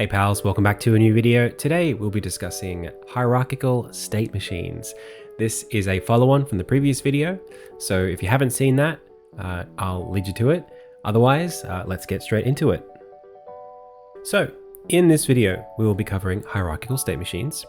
Hey pals, welcome back to a new video. Today we'll be discussing hierarchical state machines. This is a follow-on from the previous video, so if you haven't seen that, I'll lead you to it. Otherwise, let's get straight into it. So, in this video, we will be covering hierarchical state machines.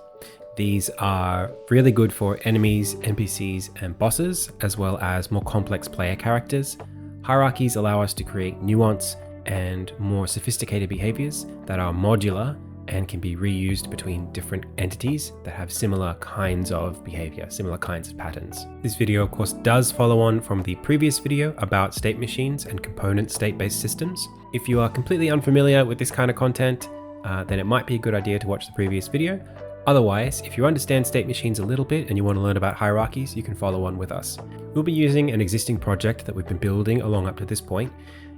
These are really good for enemies, NPCs, and bosses, as well as more complex player characters. Hierarchies allow us to create nuance and more sophisticated behaviors that are modular and can be reused between different entities that have similar kinds of behavior, similar kinds of patterns. This video, of course, does follow on from the previous video about state machines and component state-based systems. If you are completely unfamiliar with this kind of content, then it might be a good idea to watch the previous video. Otherwise, if you understand state machines a little bit and you want to learn about hierarchies, you can follow on with us. We'll be using an existing project that we've been building along up to this point.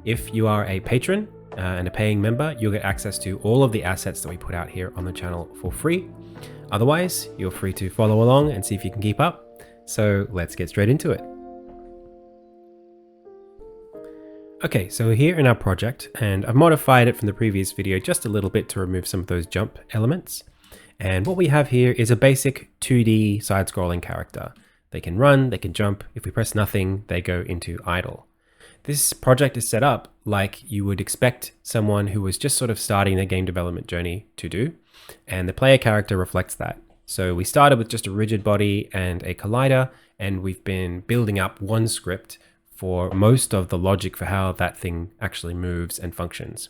If you are a patron and a paying member, you'll get access to all of the assets that we put out here on the channel for free. Otherwise, you're free to follow along and see if you can keep up. So let's get straight into it. Okay, so we're here in our project, and I've modified it from the previous video just a little bit to remove some of those jump elements. And what we have here is a basic 2D side-scrolling character. They can run, they can jump. If we press nothing, they go into idle. This project is set up like you would expect someone who was just sort of starting their game development journey to do, and the player character reflects that. So we started with just a rigid body and a collider, and we've been building up one script for most of the logic for how that thing actually moves and functions.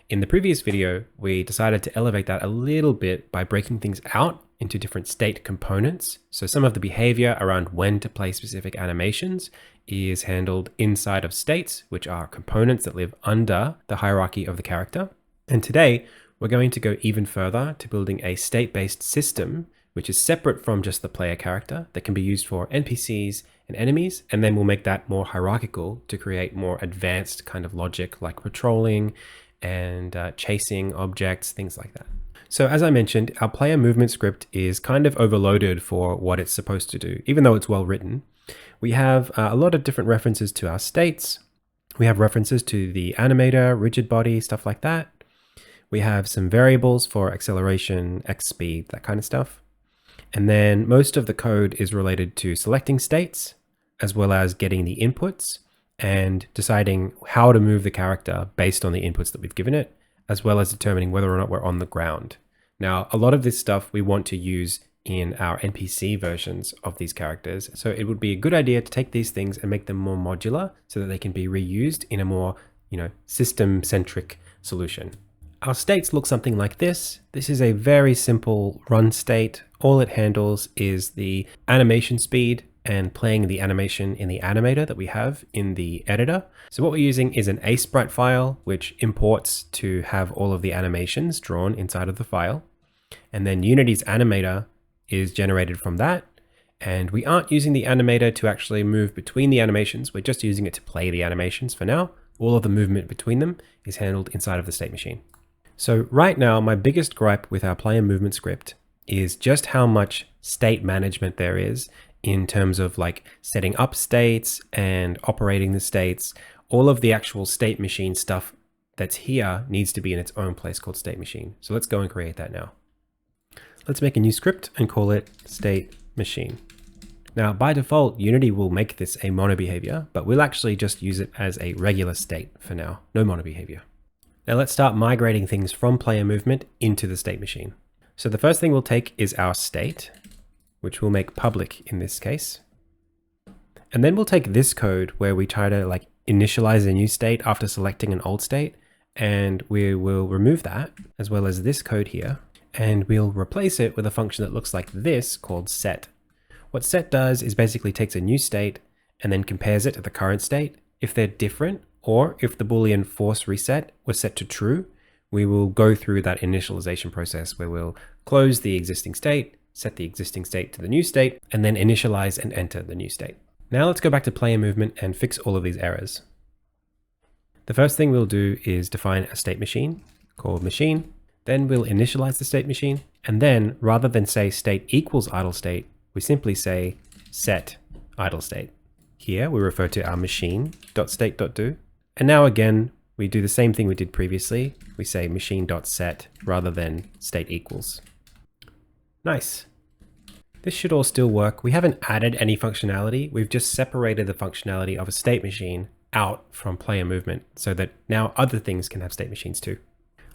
In the previous video, we decided to elevate that a little bit by breaking things out into different state components. So some of the behavior around when to play specific animations is handled inside of states, which are components that live under the hierarchy of the character. And today, we're going to go even further to building a state-based system, which is separate from just the player character, that can be used for NPCs and enemies. And then we'll make that more hierarchical to create more advanced kind of logic like patrolling and chasing objects, things like that. So as I mentioned, our player movement script is kind of overloaded for what it's supposed to do, even though it's well written. We have a lot of different references to our states. We have references to the animator, rigid body, stuff like that. We have some variables for acceleration, X speed, that kind of stuff. And then most of the code is related to selecting states, as well as getting the inputs and deciding how to move the character based on the inputs that we've given it, as well as determining whether or not we're on the ground. Now, a lot of this stuff we want to use in our NPC versions of these characters. So it would be a good idea to take these things and make them more modular so that they can be reused in a more, system-centric solution. Our states look something like this. This is a very simple run state. All it handles is the animation speed and playing the animation in the animator that we have in the editor. So what we're using is an AEST file, which imports to have all of the animations drawn inside of the file. And then Unity's animator is generated from that. And we aren't using the animator to actually move between the animations. We're just using it to play the animations for now. All of the movement between them is handled inside of the state machine. So right now, my biggest gripe with our player movement script is just how much state management there is in terms of like setting up states and operating the states. All of the actual state machine stuff that's here needs to be in its own place called state machine. So let's go and create that now. Let's make a new script and call it state machine. Now by default, Unity will make this a mono behavior, but we'll actually just use it as a regular state for now, no mono behavior. Now let's start migrating things from player movement into the state machine. So the first thing we'll take is our state, which we'll make public in this case. And then we'll take this code where we try to initialize a new state after selecting an old state, and we will remove that, as well as this code here, and we'll replace it with a function that looks like this called set. What set does is basically takes a new state and then compares it to the current state. If they're different, or if the Boolean force reset was set to true, we will go through that initialization process where we'll close the existing state, set the existing state to the new state, and then initialize and enter the new state. Now let's go back to player movement and fix all of these errors. The first thing we'll do is define a state machine called machine. Then we'll initialize the state machine. And then rather than say state equals idle state, we simply say set idle state. Here we refer to our machine.state.do. And now again, we do the same thing we did previously. We say machine.set rather than state equals. Nice. This should all still work. We haven't added any functionality. We've just separated the functionality of a state machine out from player movement so that now other things can have state machines too.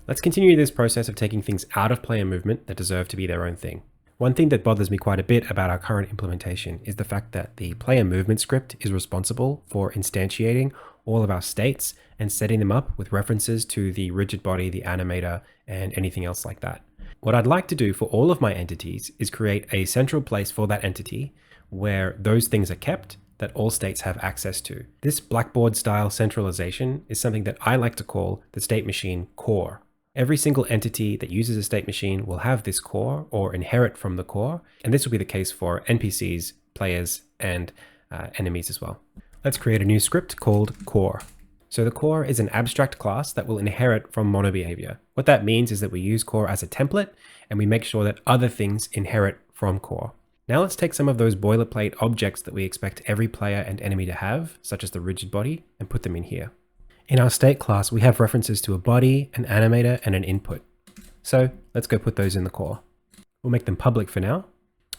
Let's continue this process of taking things out of player movement that deserve to be their own thing. One thing that bothers me quite a bit about our current implementation is the fact that the player movement script is responsible for instantiating all of our states and setting them up with references to the rigid body, the animator, and anything else like that. What I'd like to do for all of my entities is create a central place for that entity where those things are kept that all states have access to. This Blackboard style centralization is something that I like to call the state machine core. Every single entity that uses a state machine will have this core or inherit from the core, and this will be the case for NPCs, players, and enemies as well. Let's create a new script called core. So the core is an abstract class that will inherit from monobehavior. What that means is that we use core as a template, and we make sure that other things inherit from core. Now let's take some of those boilerplate objects that we expect every player and enemy to have, such as the rigid body, and put them in here. In our state class, we have references to a body, an animator, and an input. So let's go put those in the core. We'll make them public for now.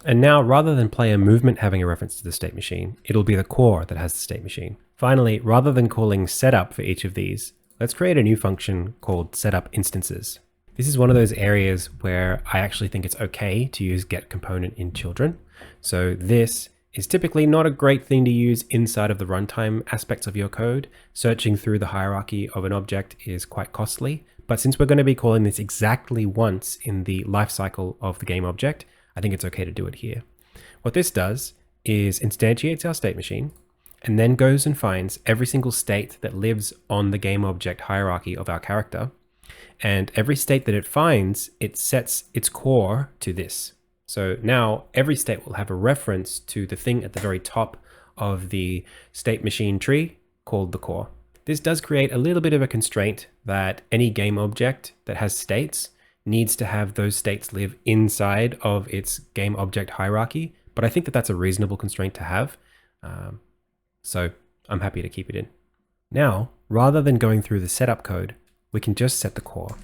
And now, rather than player movement having a reference to the state machine, it'll be the core that has the state machine. Finally, rather than calling setup for each of these, let's create a new function called setup instances. This is one of those areas where I actually think it's okay to use get component in children. So this is typically not a great thing to use inside of the runtime aspects of your code. Searching through the hierarchy of an object is quite costly, but since we're going to be calling this exactly once in the lifecycle of the game object, I think it's okay to do it here. What this does is instantiates our state machine and then goes and finds every single state that lives on the game object hierarchy of our character. And every state that it finds, it sets its core to this. So now every state will have a reference to the thing at the very top of the state machine tree called the core. This does create a little bit of a constraint that any game object that has states needs to have those states live inside of its game object hierarchy, but I think that that's a reasonable constraint to have. So I'm happy to keep it in. Now, rather than going through the setup code, we can just set the core.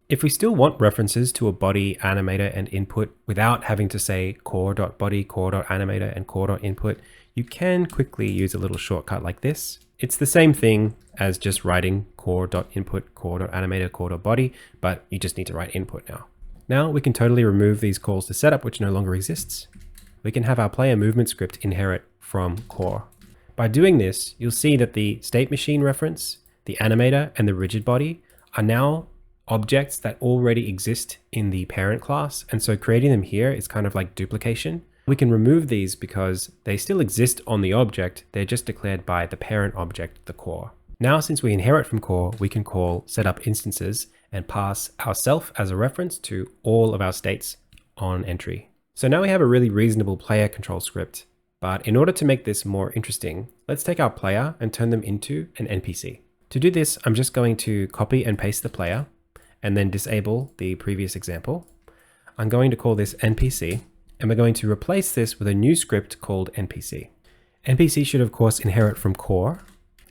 If we still want references to a body, animator, and input without having to say core.body, core.animator, and core.input, you can quickly use a little shortcut like this. It's the same thing as just writing core.input, core.animator, core.body, but you just need to write input now. Now we can totally remove these calls to setup, which no longer exists. We can have our player movement script inherit from core. By doing this, you'll see that the state machine reference, the animator, and the rigid body are now objects that already exist in the parent class. And so creating them here is kind of like duplication. We can remove these because they still exist on the object. They're just declared by the parent object, the core. Now, since we inherit from core, we can call setup instances and pass ourself as a reference to all of our states on entry. So now we have a really reasonable player control script. But in order to make this more interesting, let's take our player and turn them into an NPC. To do this, I'm just going to copy and paste the player and then disable the previous example. I'm going to call this NPC, and we're going to replace this with a new script called NPC. NPC should of course inherit from core,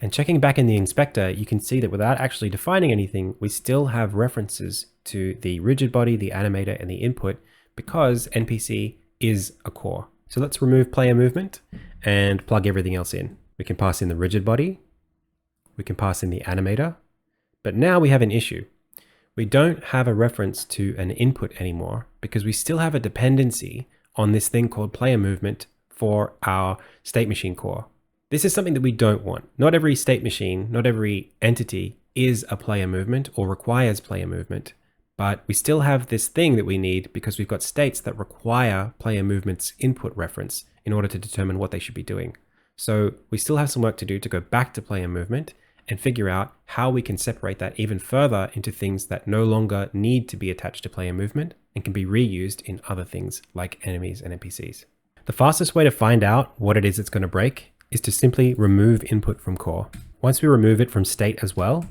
and checking back in the inspector, you can see that without actually defining anything, we still have references to the rigid body, the animator, and the input because NPC is a core. So let's remove player movement and plug everything else in. We can pass in the rigid body, we can pass in the animator, but now we have an issue. We don't have a reference to an input anymore because we still have a dependency on this thing called player movement for our state machine core. This is something that we don't want. Not every state machine, not every entity is a player movement or requires player movement, but we still have this thing that we need because we've got states that require player movement's input reference in order to determine what they should be doing. So we still have some work to do to go back to player movement and figure out how we can separate that even further into things that no longer need to be attached to player movement and can be reused in other things like enemies and NPCs. The fastest way to find out what it is that's going to break is to simply remove input from core. Once we remove it from state as well,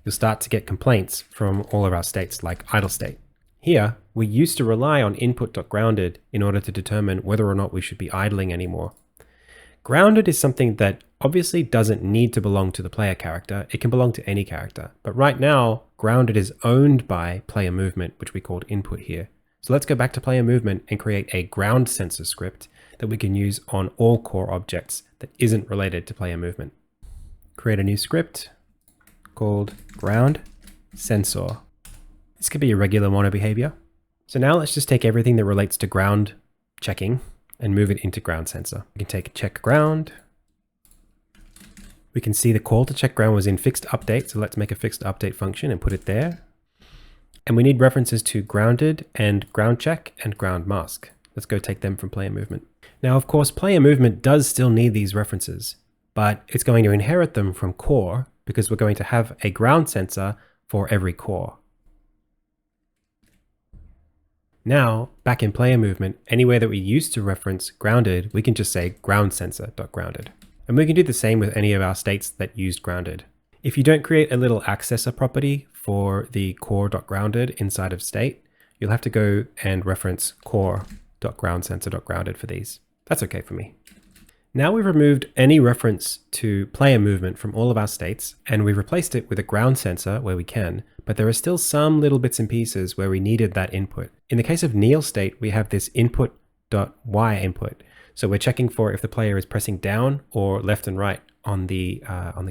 you'll start to get complaints from all of our states like idle state. Here, we used to rely on input.grounded in order to determine whether or not we should be idling anymore. Grounded is something that obviously doesn't need to belong to the player character. It can belong to any character. But right now, grounded is owned by player movement, which we called input here. So let's go back to player movement and create a ground sensor script that we can use on all core objects that isn't related to player movement. Create a new script called ground sensor. This could be a regular mono behavior. So now let's just take everything that relates to ground checking and move it into ground sensor. We can take check ground. We can see the call to check ground was in fixed update. So let's make a fixed update function and put it there. And we need references to grounded and ground check and ground mask. Let's go take them from player movement. Now, of course, player movement does still need these references, but it's going to inherit them from core because we're going to have a ground sensor for every core. Now, back in player movement, anywhere that we used to reference grounded, we can just say ground sensor.grounded. And we can do the same with any of our states that used grounded. If you don't create a little accessor property for the core.grounded inside of state, you'll have to go and reference core.groundsensor.grounded for these. That's okay for me. Now we've removed any reference to player movement from all of our states, and we've replaced it with a ground sensor where we can, but there are still some little bits and pieces where we needed that input. In the case of kneel state, we have this input.y input. So we're checking for if the player is pressing down or left and right on the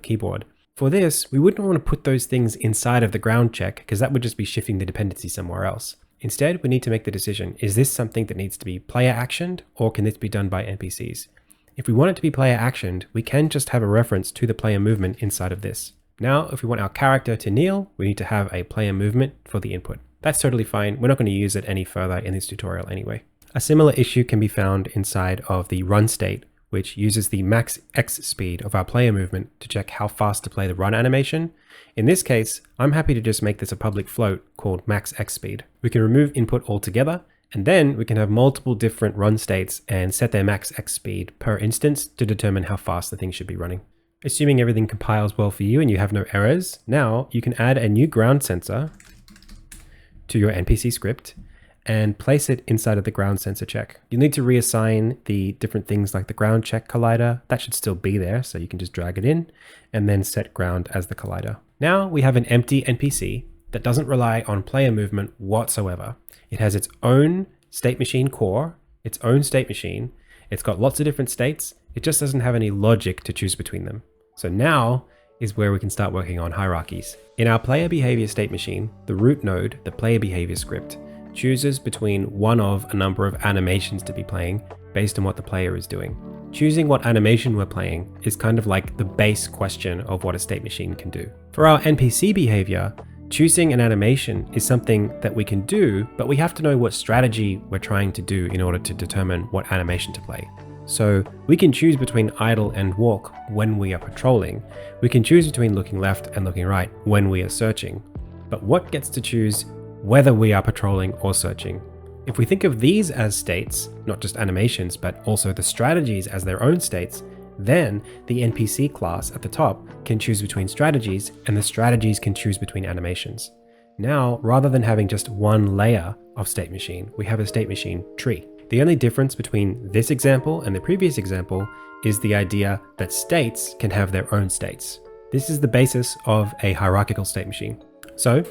keyboard. For this, we wouldn't want to put those things inside of the ground check because that would just be shifting the dependency somewhere else. Instead, we need to make the decision, is this something that needs to be player actioned or can this be done by NPCs? If we want it to be player actioned, we can just have a reference to the player movement inside of this. Now, if we want our character to kneel, we need to have a player movement for the input. That's totally fine. We're not going to use it any further in this tutorial anyway. A similar issue can be found inside of the run state, which uses the max X speed of our player movement to check how fast to play the run animation. In this case, I'm happy to just make this a public float called max X speed. We can remove input altogether, and then we can have multiple different run states and set their max X speed per instance to determine how fast the thing should be running. Assuming everything compiles well for you and you have no errors, now you can add a new ground sensor to your NPC script and place it inside of the ground sensor check. You'll need to reassign the different things like the ground check collider. That should still be there, so you can just drag it in and then set ground as the collider. Now we have an empty NPC that doesn't rely on player movement whatsoever. It has its own state machine core, its own state machine. It's got lots of different states. It just doesn't have any logic to choose between them. So now is where we can start working on hierarchies. In our player behavior state machine, the root node, the player behavior script, chooses between one of a number of animations to be playing based on what the player is doing. Choosing what animation we're playing is kind of like the base question of what a state machine can do. For our NPC behavior, choosing an animation is something that we can do, but we have to know what strategy we're trying to do in order to determine what animation to play. So we can choose between idle and walk when we are patrolling. We can choose between looking left and looking right when we are searching. But what gets to choose whether we are patrolling or searching? If we think of these as states, not just animations, but also the strategies as their own states, then the NPC class at the top can choose between strategies, and the strategies can choose between animations. Now, rather than having just one layer of state machine, we have a state machine tree. The only difference between this example and the previous example is the idea that states can have their own states. This is the basis of a hierarchical state machine. So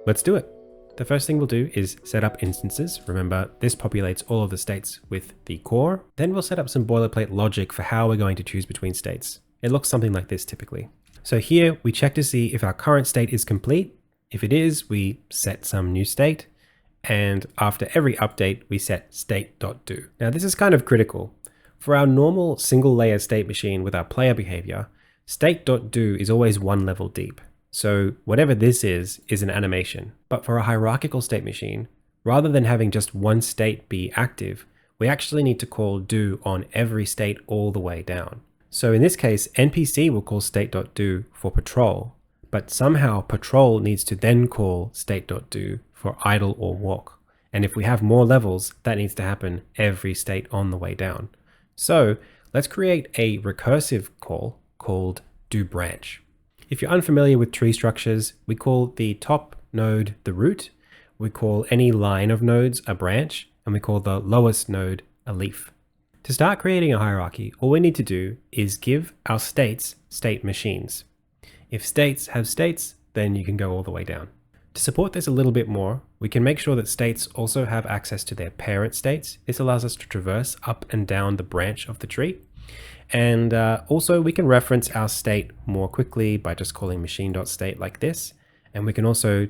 let's do it. The first thing we'll do is set up instances. Remember, this populates all of the states with the core. Then we'll set up some boilerplate logic for how we're going to choose between states. It looks something like this typically. So here we check to see if our current state is complete. If it is, we set some new state. And after every update, we set state.do. Now this is kind of critical. For our normal single layer state machine with our player behavior, state.do is always one level deep. So whatever this is an animation. But for a hierarchical state machine, rather than having just one state be active, we actually need to call do on every state all the way down. So in this case, NPC will call state.do for patrol, but somehow patrol needs to then call state.do for idle or walk. And if we have more levels, that needs to happen every state on the way down. So let's create a recursive call called doBranch. If you're unfamiliar with tree structures, we call the top node the root, we call any line of nodes a branch, and we call the lowest node a leaf. To start creating a hierarchy, all we need to do is give our states state machines. If states have states, then you can go all the way down. To support this a little bit more, we can make sure that states also have access to their parent states. This allows us to traverse up and down the branch of the tree. And also we can reference our state more quickly by just calling machine.state like this. And we can also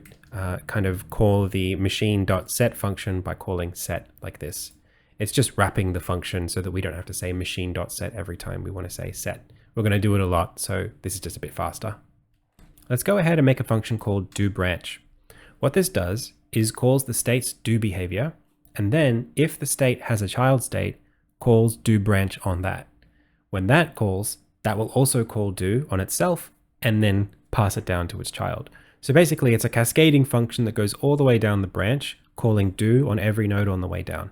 kind of call the machine.set function by calling set like this. It's just wrapping the function so that we don't have to say machine.set every time we want to say set. We're going to do it a lot, so this is just a bit faster. Let's go ahead and make a function called doBranch. What this does is calls the state's do behavior, and then if the state has a child state, calls doBranch on that. When that calls, that will also call do on itself and then pass it down to its child. So basically it's a cascading function that goes all the way down the branch, calling do on every node on the way down.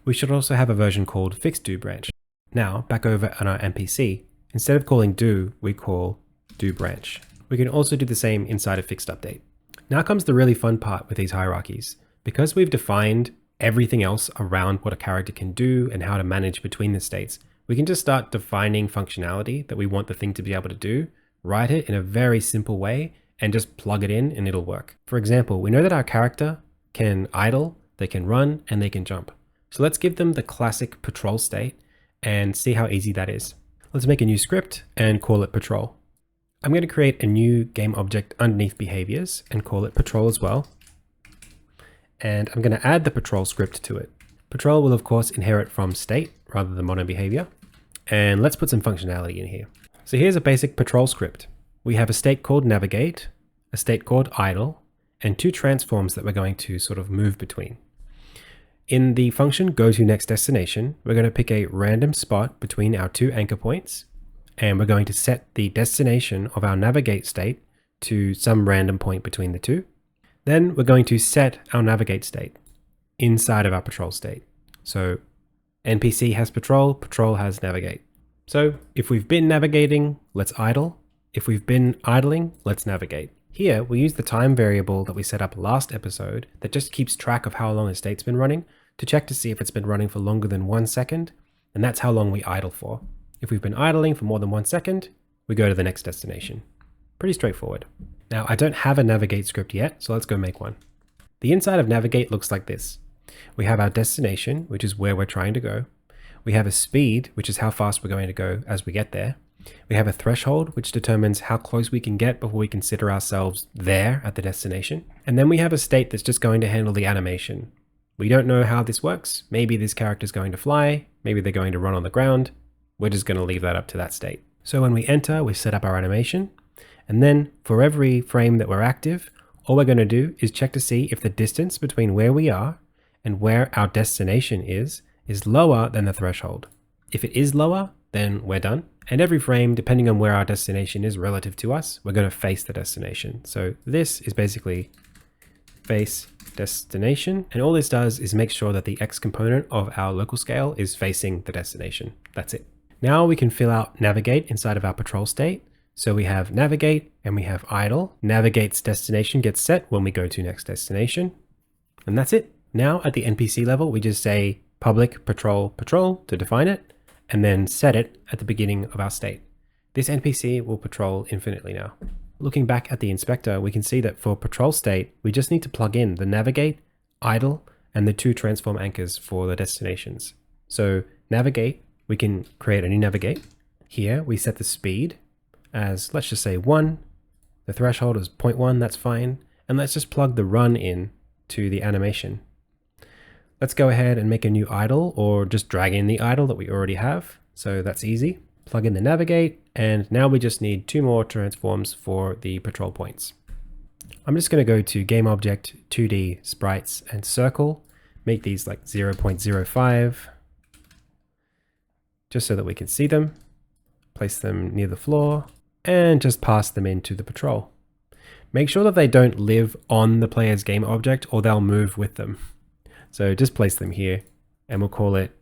We should also have a version called fixed doBranch. Now back over on our MPC, instead of calling do, we call doBranch. We can also do the same inside of fixed update. Now comes the really fun part with these hierarchies. Because we've defined everything else around what a character can do and how to manage between the states, we can just start defining functionality that we want the thing to be able to do, write it in a very simple way, and just plug it in and it'll work. For example, we know that our character can idle, they can run, and they can jump. So let's give them the classic patrol state and see how easy that is. Let's make a new script and call it patrol. I'm going to create a new game object underneath behaviors and call it patrol as well. And I'm going to add the patrol script to it. Patrol will of course inherit from state rather than modern behavior. And let's put some functionality in here. So here's a basic patrol script. We have a state called navigate, a state called idle, and two transforms that we're going to sort of move between. In the function go to next destination, we're going to pick a random spot between our two anchor points, and we're going to set the destination of our navigate state to some random point between the two. Then we're going to set our navigate state inside of our patrol state. So NPC has patrol, patrol has navigate. So if we've been navigating, let's idle. If we've been idling, let's navigate. Here we use the time variable that we set up last episode that just keeps track of how long a state's been running to check to see if it's been running for longer than 1 second, and that's how long we idle for. If we've been idling for more than 1 second, we go to the next destination. Pretty straightforward. Now I don't have a navigate script yet, so let's go make one. The inside of navigate looks like this. We have our destination, which is where we're trying to go. We have a speed, which is how fast we're going to go as we get there. We have a threshold, which determines how close we can get before we consider ourselves there at the destination. And then we have a state that's just going to handle the animation. We don't know how this works. Maybe this character's going to fly. Maybe they're going to run on the ground. We're just going to leave that up to that state. So when we enter, we set up our animation. And then for every frame that we're active, all we're going to do is check to see if the distance between where we are and where our destination is lower than the threshold. If it is lower, then we're done. And every frame, depending on where our destination is relative to us, we're going to face the destination. So this is basically face destination. And all this does is make sure that the X component of our local scale is facing the destination. That's it. Now we can fill out navigate inside of our patrol state. So we have navigate and we have idle. Navigate's destination gets set when we go to next destination. And that's it. Now at the NPC level, we just say public patrol patrol to define it, and then set it at the beginning of our state. This NPC will patrol infinitely now. Looking back at the inspector, we can see that for patrol state, we just need to plug in the navigate, idle, and the two transform anchors for the destinations. So navigate, we can create a new navigate. Here we set the speed as, let's just say 1. The threshold is 0.1, that's fine. And let's just plug the run in to the animation. Let's go ahead and make a new idle, or just drag in the idle that we already have. So that's easy. Plug in the navigate, and now we just need 2 more transforms for the patrol points. I'm just going to go to game object, 2D, sprites, and circle. Make these like 0.05, just so that we can see them. Place them near the floor, and just pass them into the patrol. Make sure that they don't live on the player's game object, or they'll move with them. So just place them here, and we'll call it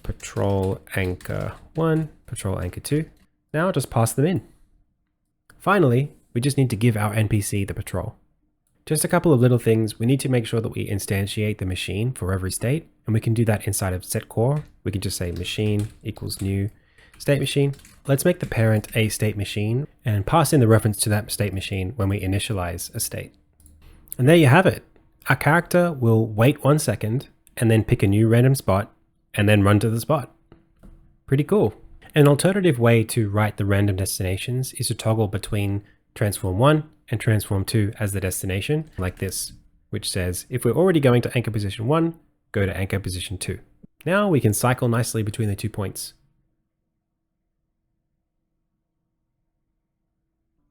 patrol anchor 1, patrol anchor 2. Now just pass them in. Finally, we just need to give our NPC the patrol. Just a couple of little things. We need to make sure that we instantiate the machine for every state, and we can do that inside of setCore. We can just say machine equals new state machine. Let's make the parent a state machine and pass in the reference to that state machine when we initialize a state. And there you have it. Our character will wait 1 second and then pick a new random spot and then run to the spot. Pretty cool. An alternative way to write the random destinations is to toggle between transform 1 and transform 2 as the destination, like this, which says if we're already going to anchor position 1, go to anchor position 2. Now we can cycle nicely between the 2 points.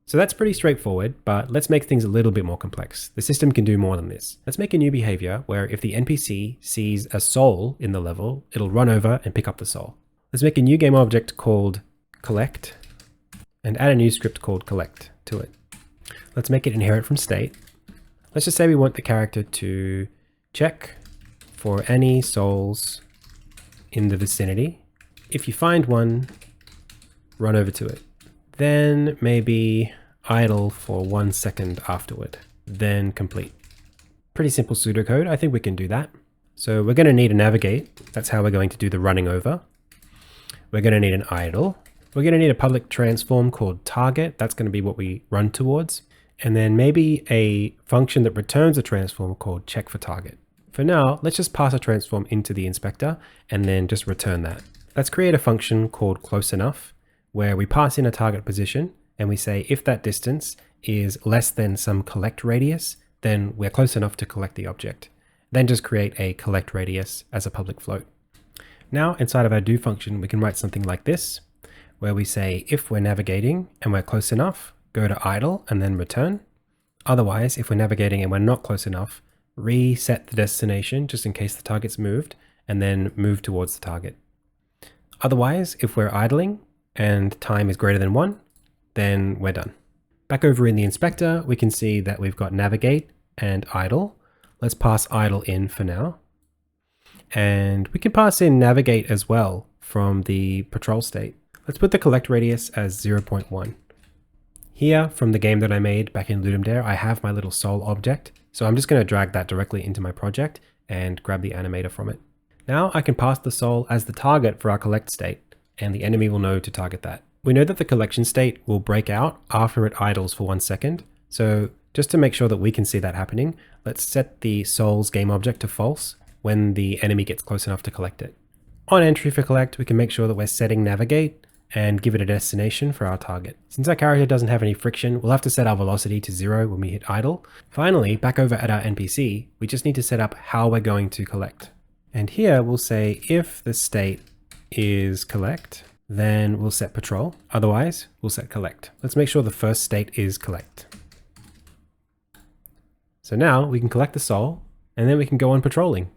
So that's pretty straightforward, but let's make things a little bit more complex. The system can do more than this. Let's make a new behavior where if the NPC sees a soul in the level, it'll run over and pick up the soul. Let's make a new game object called collect and add a new script called collect to it. Let's make it inherit from state. Let's just say we want the character to check for any souls in the vicinity. If you find one, run over to it. Then maybe idle for 1 second afterward, then complete. Pretty simple pseudocode. I think we can do that. So we're going to need a navigate. That's how we're going to do the running over. We're going to need an idle. We're going to need a public transform called target. That's going to be what we run towards. And then maybe a function that returns a transform called check for target. For now, let's just pass a transform into the inspector and then just return that. Let's create a function called close enough, where we pass in a target position and we say if that distance is less than some collect radius, then we're close enough to collect the object. Then just create a collect radius as a public float. Now inside of our do function, we can write something like this, where we say if we're navigating and we're close enough, go to idle and then return. Otherwise, if we're navigating and we're not close enough, reset the destination just in case the target's moved and then move towards the target. Otherwise, if we're idling and time is greater than 1, then we're done. Back over in the inspector, we can see that we've got navigate and idle. Let's pass idle in for now. And we can pass in navigate as well from the patrol state. Let's put the collect radius as 0.1. Here from the game that I made back in Ludum Dare, I have my little soul object. So I'm just going to drag that directly into my project and grab the animator from it. Now I can pass the soul as the target for our collect state, and the enemy will know to target that. We know that the collection state will break out after it idles for 1 second. So just to make sure that we can see that happening, let's set the soul's game object to false when the enemy gets close enough to collect it. On entry for collect, we can make sure that we're setting navigate and give it a destination for our target. Since our character doesn't have any friction, we'll have to set our velocity to 0 when we hit idle. Finally, back over at our NPC, we just need to set up how we're going to collect. And here we'll say if the state is collect, then we'll set patrol. Otherwise, we'll set collect. Let's make sure the first state is collect. So now we can collect the soul and then we can go on patrolling.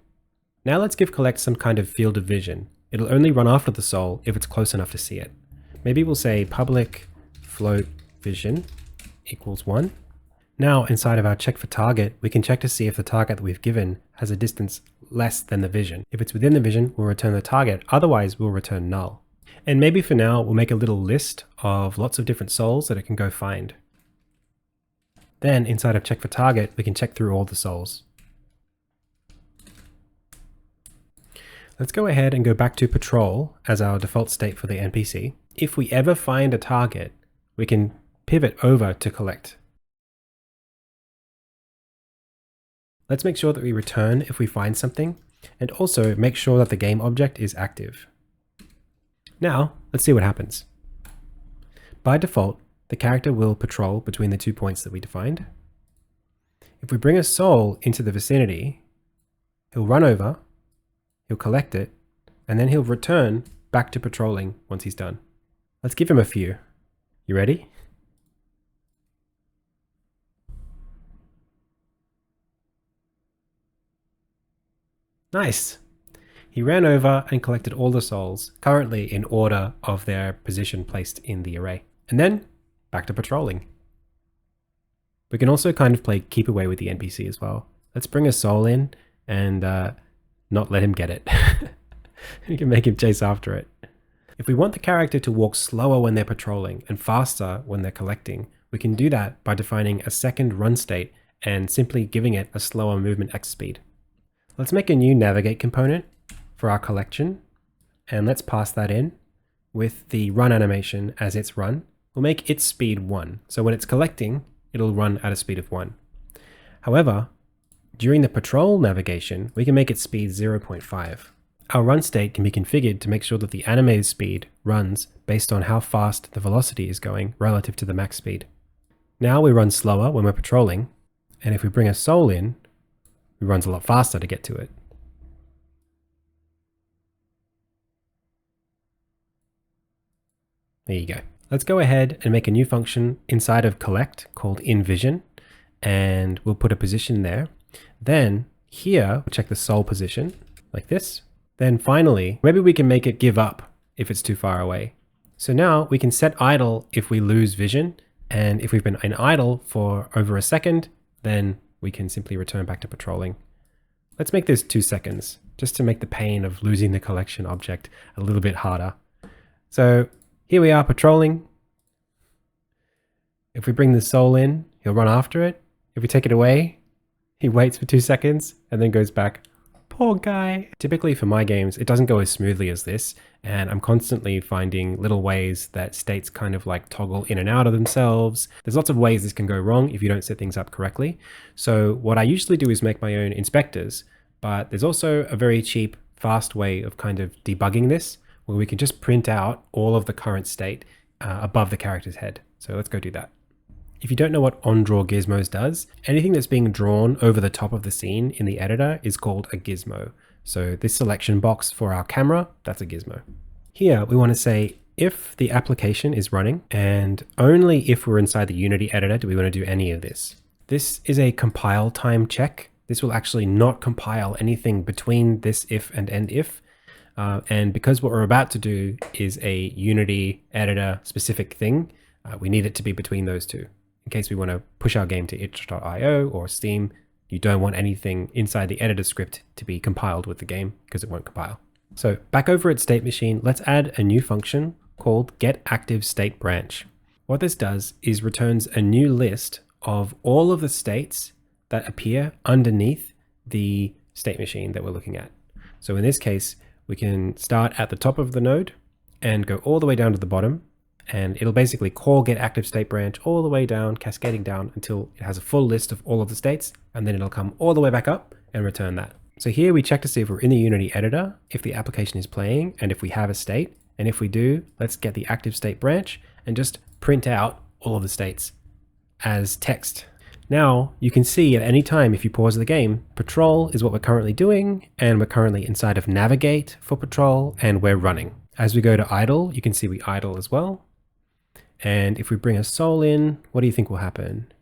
Now let's give collect some kind of field of vision. It'll only run after the soul if it's close enough to see it. Maybe we'll say public float vision equals 1. Now inside of our check for target, we can check to see if the target that we've given has a distance less than the vision. If it's within the vision, we'll return the target. Otherwise, we'll return null. And maybe for now, we'll make a little list of lots of different souls that it can go find. Then inside of check for target, we can check through all the souls. Let's go ahead and go back to patrol as our default state for the NPC. If we ever find a target, we can pivot over to collect. Let's make sure that we return if we find something, and also make sure that the game object is active. Now, let's see what happens. By default, the character will patrol between the 2 points that we defined. If we bring a soul into the vicinity, he'll run over, he'll collect it, and then he'll return back to patrolling once he's done. Let's give him a few. You ready? Nice! He ran over and collected all the souls, currently in order of their position placed in the array. And then, back to patrolling. We can also kind of play keep away with the NPC as well. Let's bring a soul in and not let him get it. We can make him chase after it. If we want the character to walk slower when they're patrolling and faster when they're collecting, we can do that by defining a second run state and simply giving it a slower movement x speed. Let's make a new navigate component for our collection, and let's pass that in with the run animation as its run. We'll make its speed 1. So when it's collecting, it'll run at a speed of 1. However, during the patrol navigation, we can make its speed 0.5. Our run state can be configured to make sure that the animated speed runs based on how fast the velocity is going relative to the max speed. Now we run slower when we're patrolling, and if we bring a soul in, it runs a lot faster to get to it. There you go. Let's go ahead and make a new function inside of collect called inVision, and we'll put a position there. Then here, we'll check the soul position like this. Then finally, maybe we can make it give up if it's too far away. So now we can set idle if we lose vision, and if we've been in idle for over a second, then we can simply return back to patrolling. Let's make this 2 seconds, just to make the pain of losing the collection object a little bit harder. So here we are patrolling. If we bring the soul in, he'll run after it. If we take it away, he waits for 2 seconds and then goes back. Poor guy. Typically for my games, it doesn't go as smoothly as this, and I'm constantly finding little ways that states kind of like toggle in and out of themselves. There's lots of ways this can go wrong if you don't set things up correctly. So what I usually do is make my own inspectors, but there's also a very cheap, fast way of kind of debugging this, where we can just print out all of the current state above the character's head. So let's go do that. If you don't know what onDraw gizmos does, anything that's being drawn over the top of the scene in the editor is called a gizmo. So this selection box for our camera, that's a gizmo. Here we want to say if the application is running, and only if we're inside the Unity editor do we want to do any of this. This is a compile time check. This will actually not compile anything between this if and end if. And because what we're about to do is a Unity editor specific thing, we need it to be between those two. In case we want to push our game to itch.io or Steam, you don't want anything inside the editor script to be compiled with the game because it won't compile. So back over at State Machine, let's add a new function called getActiveStateBranch. What this does is returns a new list of all of the states that appear underneath the state machine that we're looking at. So in this case, we can start at the top of the node and go all the way down to the bottom, and it'll basically call getActiveStateBranch all the way down, cascading down until it has a full list of all of the states, and then it'll come all the way back up and return that. So here we check to see if we're in the Unity editor, if the application is playing, and if we have a state. And if we do, let's get the ActiveStateBranch and just print out all of the states as text. Now you can see at any time if you pause the game, patrol is what we're currently doing, and we're currently inside of navigate for patrol, and we're running. As we go to idle, you can see we idle as well. And if we bring a soul in, what do you think will happen?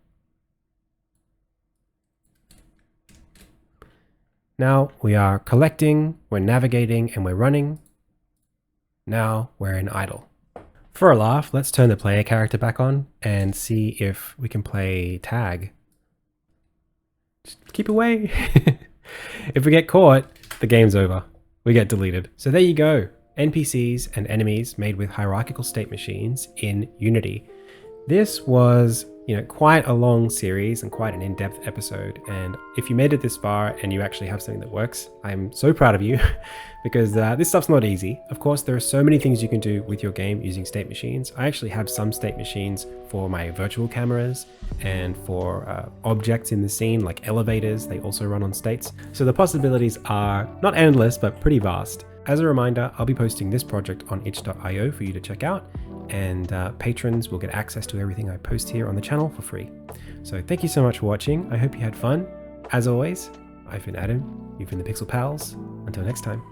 Now we are collecting, we're navigating, and we're running. Now we're in idle. For a laugh, let's turn the player character back on and see if we can play tag. Just keep away. If we get caught, the game's over. We get deleted. So there you go. NPCs and enemies made with hierarchical state machines in Unity. This was, quite a long series and quite an in-depth episode. And if you made it this far and you actually have something that works, I'm so proud of you because this stuff's not easy. Of course, there are so many things you can do with your game using state machines. I actually have some state machines for my virtual cameras and for objects in the scene like elevators. They also run on states. So the possibilities are not endless, but pretty vast. As a reminder, I'll be posting this project on itch.io for you to check out, and patrons will get access to everything I post here on the channel for free. So thank you so much for watching. I hope you had fun. As always, I've been Adam, you've been the Pixel Pals. Until next time.